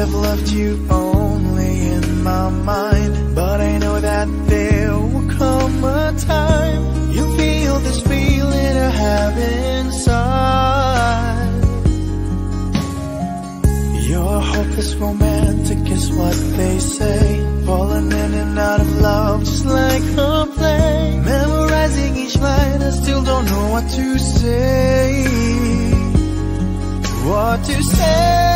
have loved you only in my mind, but I know that there will come a time you'll feel this feeling I have inside. You're hopeless romantic is what they say, falling in and out of love just like a play, memorizing each line, I still don't know what to say. What to say?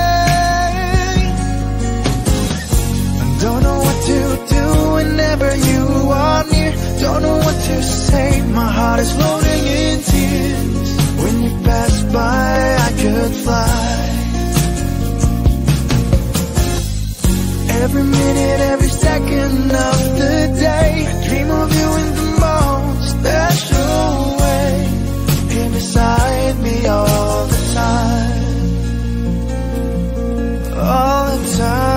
Don't know what to do whenever you are near. Don't know what to say, my heart is floating in tears. When you pass by, I could fly. Every minute, every second of the day, I dream of you in the most special way. Here beside me all the time, all the time.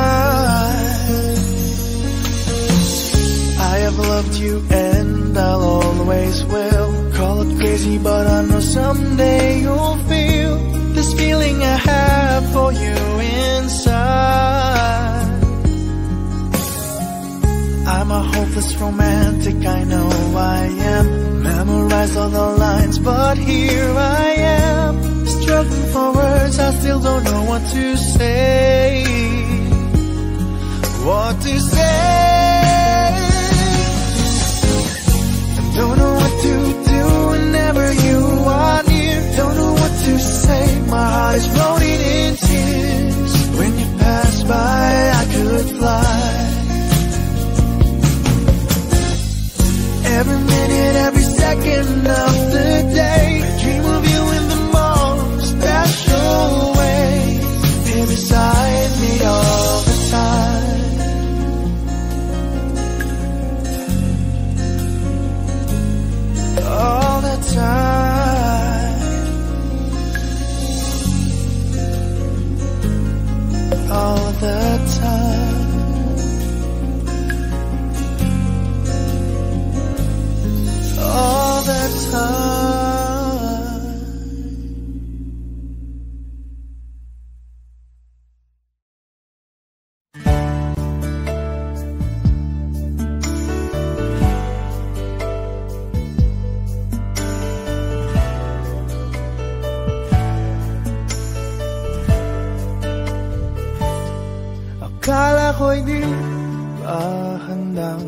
I have loved you and I'll always will. Call it crazy, but I know someday you'll feel this feeling I have for you inside. I'm a hopeless romantic, I know I am. Memorized all the lines, but here I am, struggling for words, I still don't know what to say. What to say? Don't know what to do whenever you are near. Don't know what to say, my heart is floating in tears. When you pass by, I could fly. Every minute, every second of the day, I dream of you in the most special way. Here beside me all the time, all the time, all the time, all the time. Akala ko'y di pa handang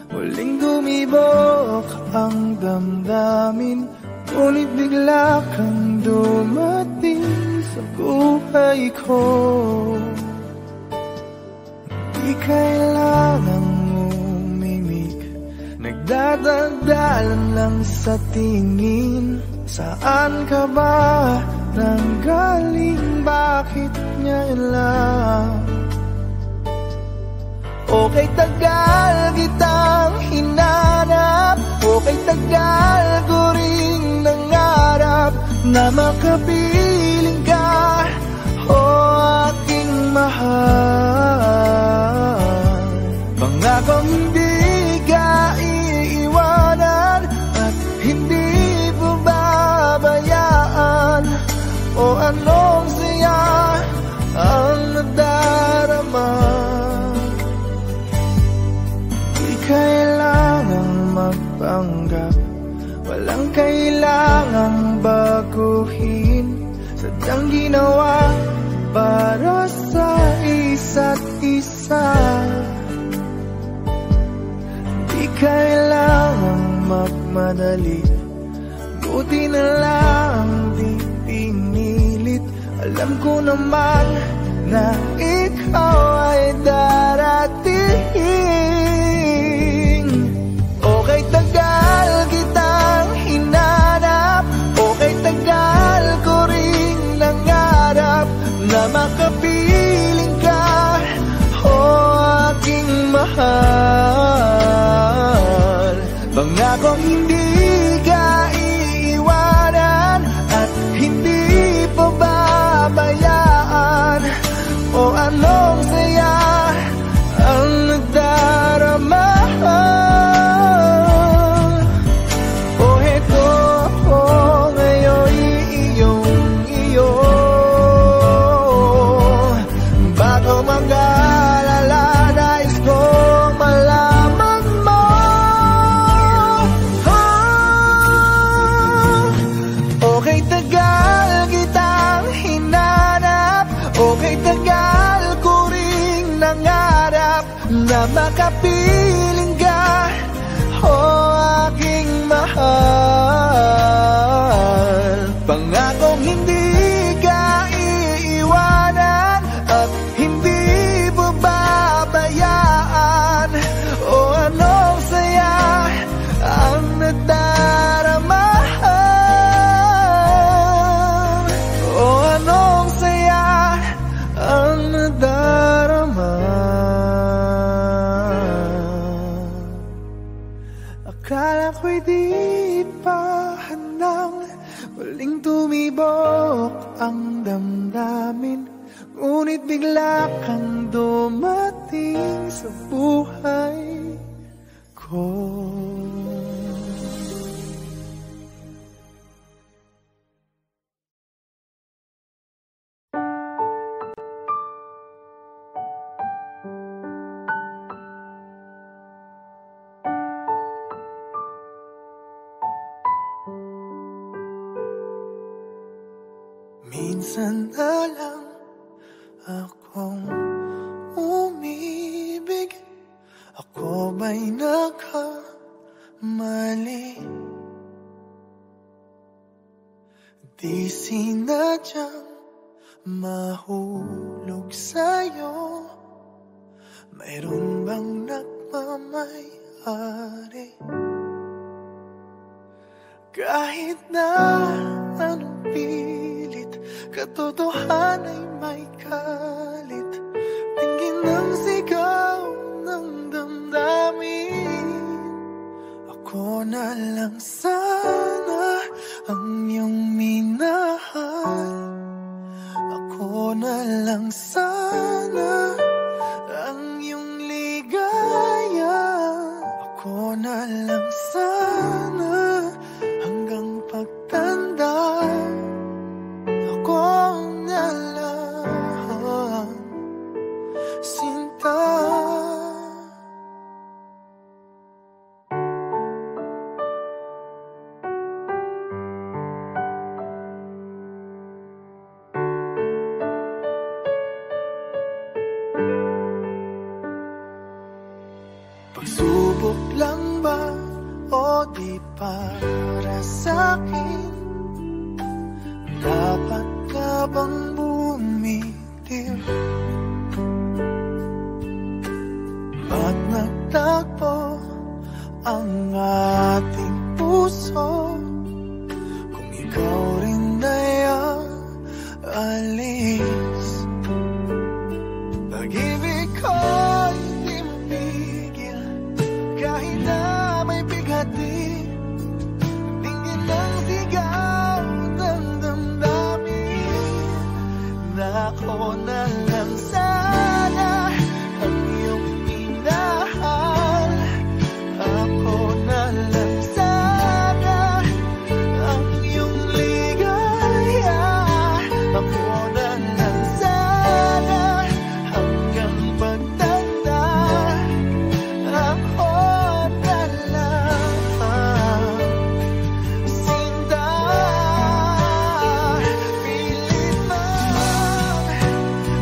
muling dumibok ang damdamin, ngunit bigla kang dumating sa buhay ko. Di kailangang umimik, nagdadagdalan lang sa tingin. Saan ka ba nanggaling? Bakit ngayon lang? Okay, tagal kitang hinanap, okay, tagal ko ring nangarap na makapiling ka, o aking mahal. Pangakong hindi ka iiwanan at hindi mo babayaan, o anong saya ang nadarama. Kailangang magpanggap, walang kailangang baguhin, sadyang ginawa para sa isa't isa. Di kailangang magmadali, buti na lang di pinilit. Alam ko naman na ikaw ay darating. Okay, tagal kitang hinanap, okay, tagal ko ring nangarap na makapiling ka, o aking mahal. Pangakong hindi ka iiwanan at hindi pa babayaan, o anong saya ang nagdarama. Bago mag Okay, tagal ko ring nangarap na makapiling ka, aking mahal. Pangakong hindi ka iiwanan at hindi babayaan. Anong saya ang nadarama. Anong saya ang nadarama. Akala ko'y di pa handang muling tumibok ang damdamin, ngunit bigla kang dumating sa buhay ko. Minsan na lang akong umibig, ako ba'y nagkamali? Di sinadyang mahulog sa'yo, mayroon bang nagmamay-ari? Kahit na anong pilit, katotohanan ay may kalit. Tingin ng sigaw ng damdamin, ako na lang sana ang iyong minahal. Ako na lang sana ang iyong ligaya. Ako na lang sana hanggang pagtanda. Ako na lang, sinta. Pagsubok lang ba o di para sa'kin? Dapat ka bang bumitiw at nagtagpo ang ating puso? Kung ikaw rin ay aalis, pag-ibig ko'y di mapigil kahit na may bighati. Tingin ng sigaw ng damdamin na ako na lang sana ang iyong minahal. Ako na lang sana ang iyong ligaya. Ako na lang sana hanggang pagtanda. Ako na lang, sinta. Pilit man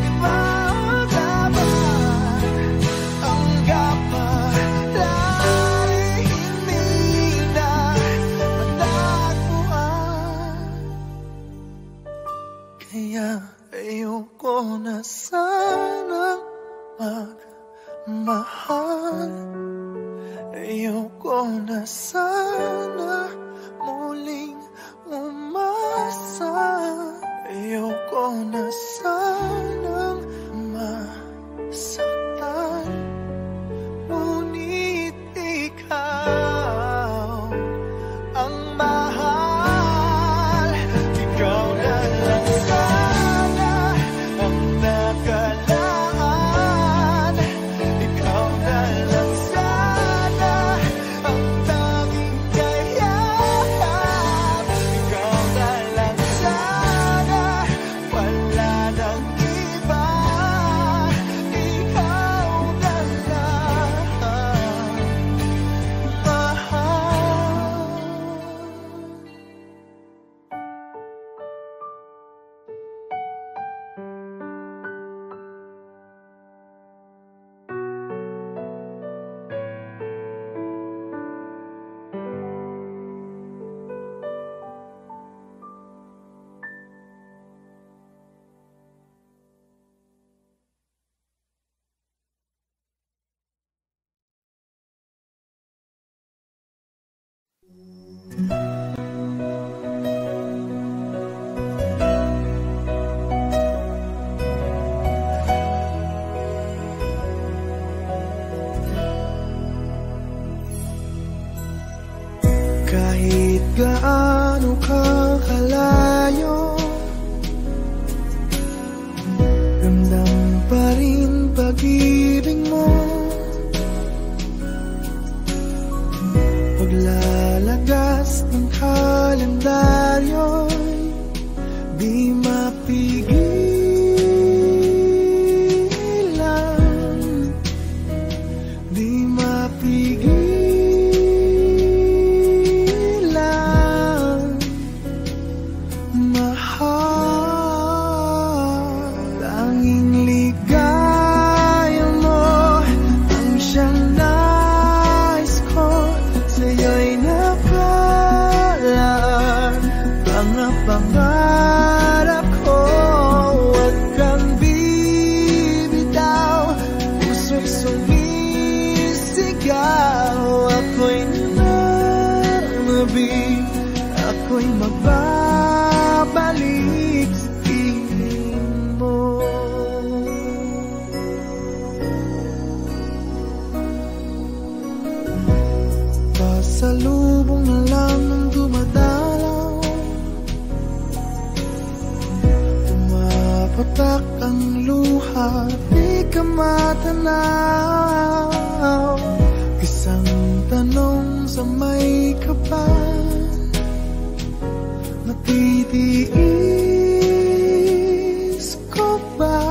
ipautaban ang kapalaran, hindi na matagpuan. Kaya ayoko na sanang magmahal. Ayoko na sana muling umasa. Ayoko na sanang masaktan, ngunit ikaw ang mahal. Ikaw na lang sana ang nakalaan. Ikaw na lang sana ang tanging kayahan. Ikaw na lang sana, wala nang Kahit gaano ka kalayo, ramdam pa rin pag-ibig mo. Paglalagas ng kalendaryo'y di mapigilan, di mapigilan, mahal. Tanging ligaya mo ang siyang nais ko, sa'yo'y nakalaan mga pangarap ko. Huwag kang bibitaw, puso'y sumisigaw. Ako'y nananabik, ako'y magbabalik sa piling mo. Pasalubong na lang ng dumadalaw, pumapatak ang luha, di ka matanaw. Isang tanong sa may kapal, matitiis ko ba?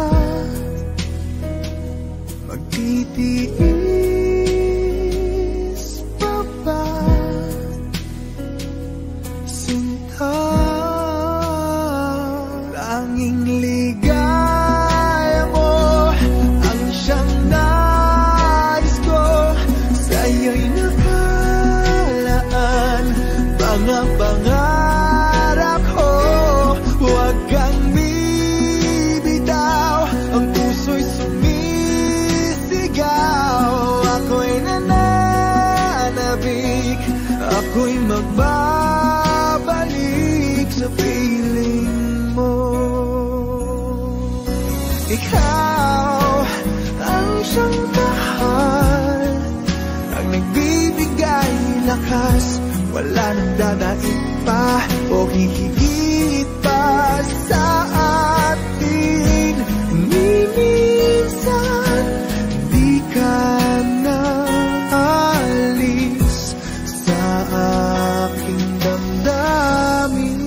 Magtitiis pa ba? Sinta, tanging ligaya mo ang siyang nais ko, sa'yo'y nakalaan mga pangarap ko. Huwag kang bibitaw, ang puso'y sumisigaw. Ako'y nananabik, ako'y magbabalik sa piling mo. Ikaw ang siyang mahal, ang nagbibigay lakas, wala nang dadaig pa o hihigit pa sa atin. Minsan di ka na alis sa aking damdamin.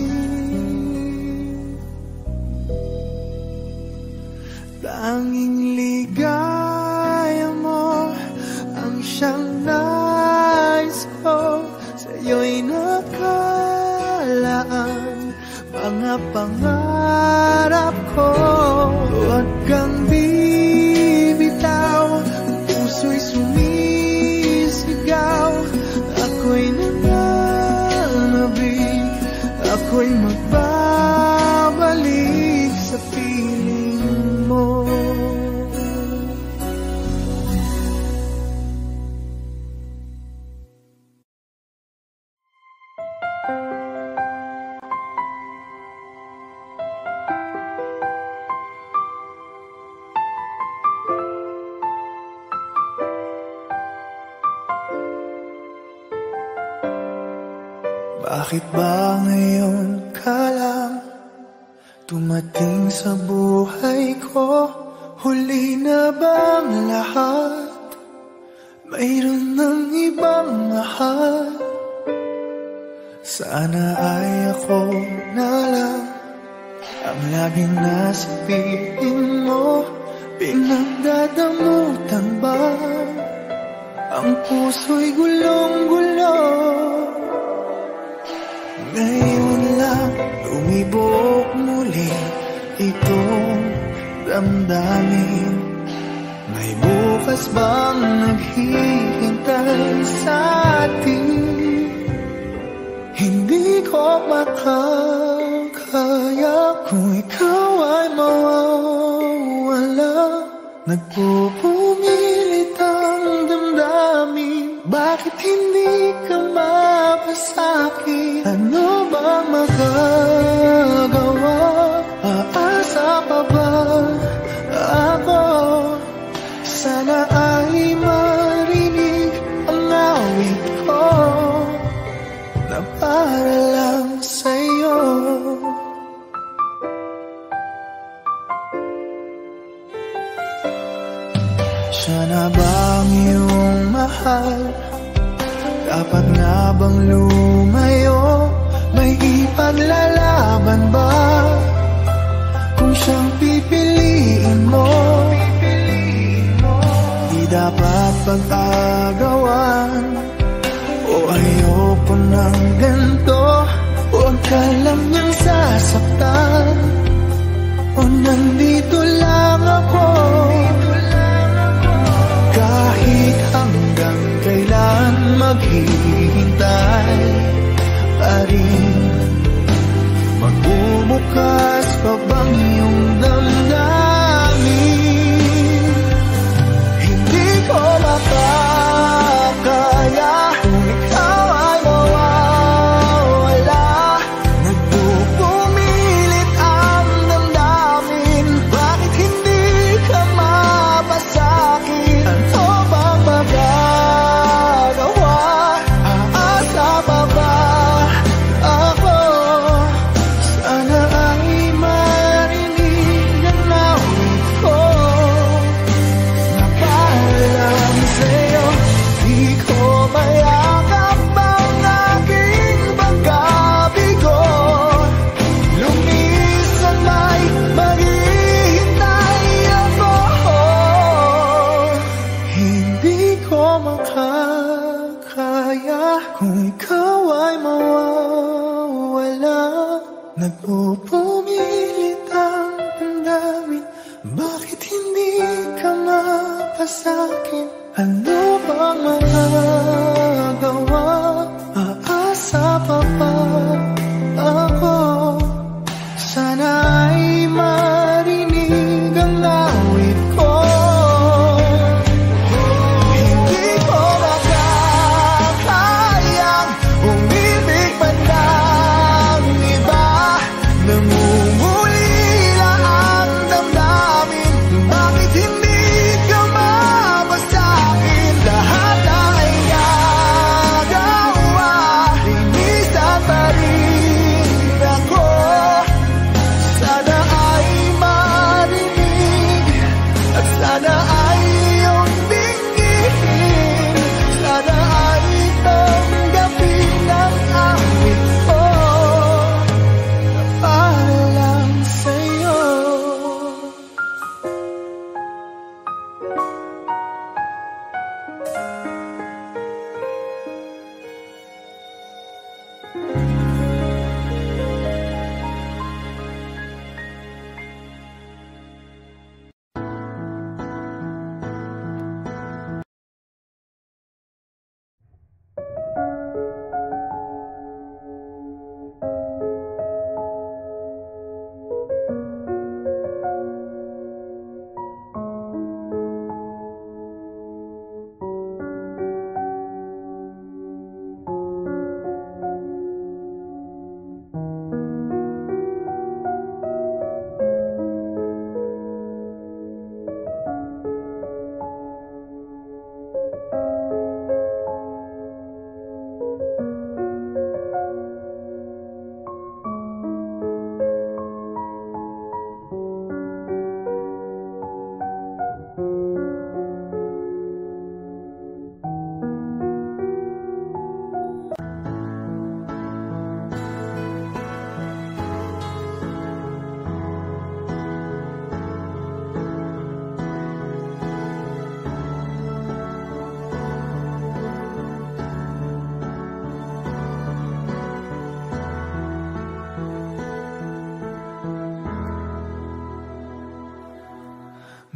Tanging ligaya mo ang siyang nais ko, sa'yo'y nakalaan mga pangarap ko. Huwag kang bibitaw, ang puso'y sumisigaw. Ako'y nananabik, ako'y magbabalik sa piling mo. Bakit ba ngayon ka lang tumating sa buhay ko? Huli na bang lahat? Mayroon ng ibang mahal? Sana ay ako na lang ang laging nasa piling mo. Pinagdadamutan ba ang puso'y gulong-gulo? Ngayon lang lumibok muli itong damdamin. May bukas bang naghihintay sa atin? Hindi ko makakaya kung ikaw ay mawawala. Nagpupumilit ang damdamin, bakit hindi ka mapasaya? sa'kin. Ano bang magagawa? Aasa pa ba ako? Sana ay marinig ang awit ko na para lang sa'yo. Siya na ba ang iyong mahal? Dapat nga bang lumayo? May ipaglalaban ba? Kung siyang pipiliin mo, di dapat pag-agawan. O ayoko ng ganito, huwag ka lang niyang sasaktan. O nandito lang ako, kahit hanggang kailan maghihintay pa rin. Magbubukas pa bang iyong damdamin? Hindi ko makakaya kung ikaw ay mawawala. Nagpupumilit ang damdamin, bakit hindi ka mapasakin? Ano bang magagawa? Aasa pa ba ako? Sana ay marinig ang awit ko na para lang sa'yo. Di ko mayakap ang aking pagkabigo. Lumisan ay maghihintay ako. Hindi ko makakaya kung ikaw ay mawawala. Nagpupumilit ang damdamin, bakit hindi ka mapasakin? Ano bang magagawa? Aasa pa ba ako? Sana ay marinig ang awit ko. Hindi ko makakayang umibig pa ng iba. Namumulila ang damdamin, bakit hindi ka mapasakin? Lahat ay nagawa, linisan pa rin ako. Sana ay marinig at sana ay iyong tingin. Sana ay tanggapin ang awit ko na para lang sa'yo.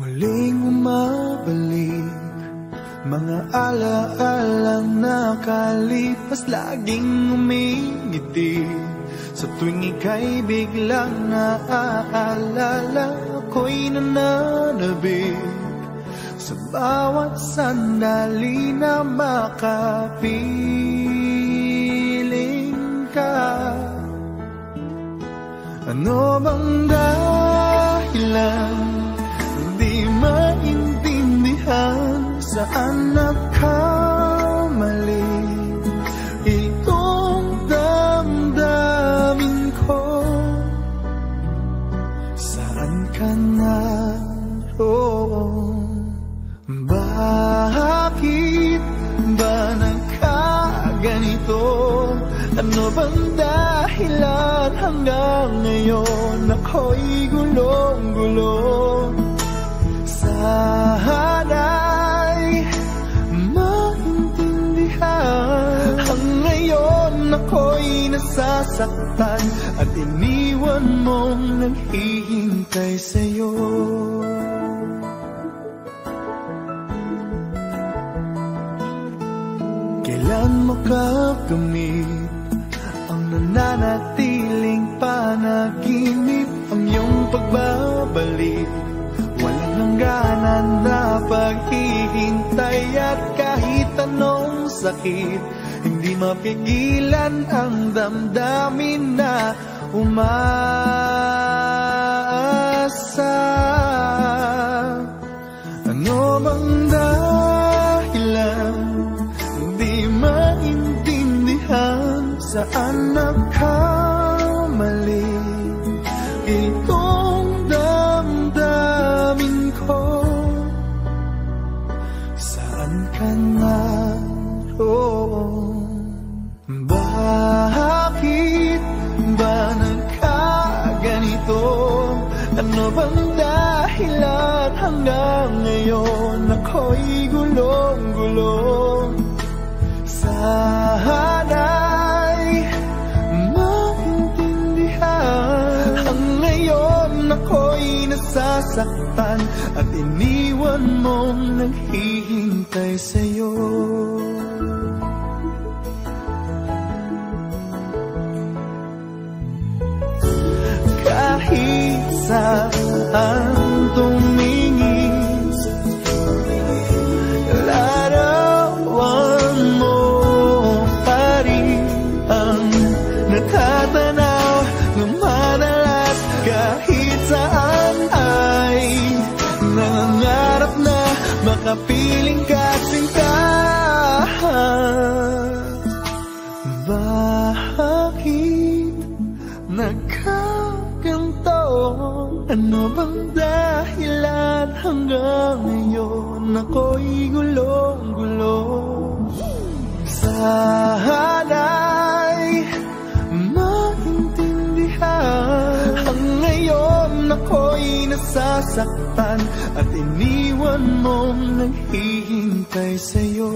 Muling umabalik mga alaalang nakalipas, laging umingiti sa tuwing ika'y biglang naaalala. Ako'y nananabik sa bawat sandali na makapiling. ka? Ano bang dahilan? Di maintindihan saan nagkamali itong damdamin ko. Saan ka naroon? Bakit ba nagkaganito? Ano bang dahilan hanggang ngayon ako'y gulong-gulong? Sana'y maintindihan. Ang ngayon ako'y nasasaktan at iniwan mong naghihintay sa'yo. Kailan makakamit ang nananatiling panaginip? Ang iyong pagbabalik, walang hangganan na paghihintay. At kahit anong sakit, hindi mapigilan ang damdamin na umaasa. Ano bang dahilan? Di maintindihan saan nagkamali itong damdamin ko. Saan ka naroon? Bakit ba nagkaganito? Ano bang dahilan hanggang ngayon ako'y gulong-gulong? Sana'y maintindihan. Ang ngayon ako'y nasasaktan at iniwan mong naghihintay sa'yo. Kahit saan tumingin, larawan mo pa rin ang natatanaw ng madalas. Kahit saan ay nangangarap na makapiling ka sinta. Bakit nagkaganto? Ano bang dahilan hanggang ngayon ako'y gulong-gulong? Sana'y maintindihan. Ang ngayon ako'y nasasaktan at iniwan mong naghihintay sa'yo.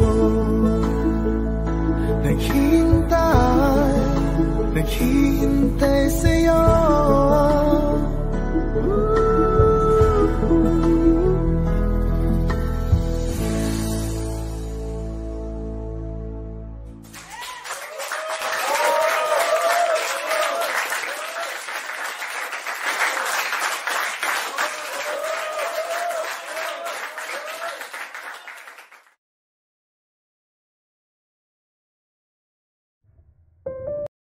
Naghihintay sa'yo.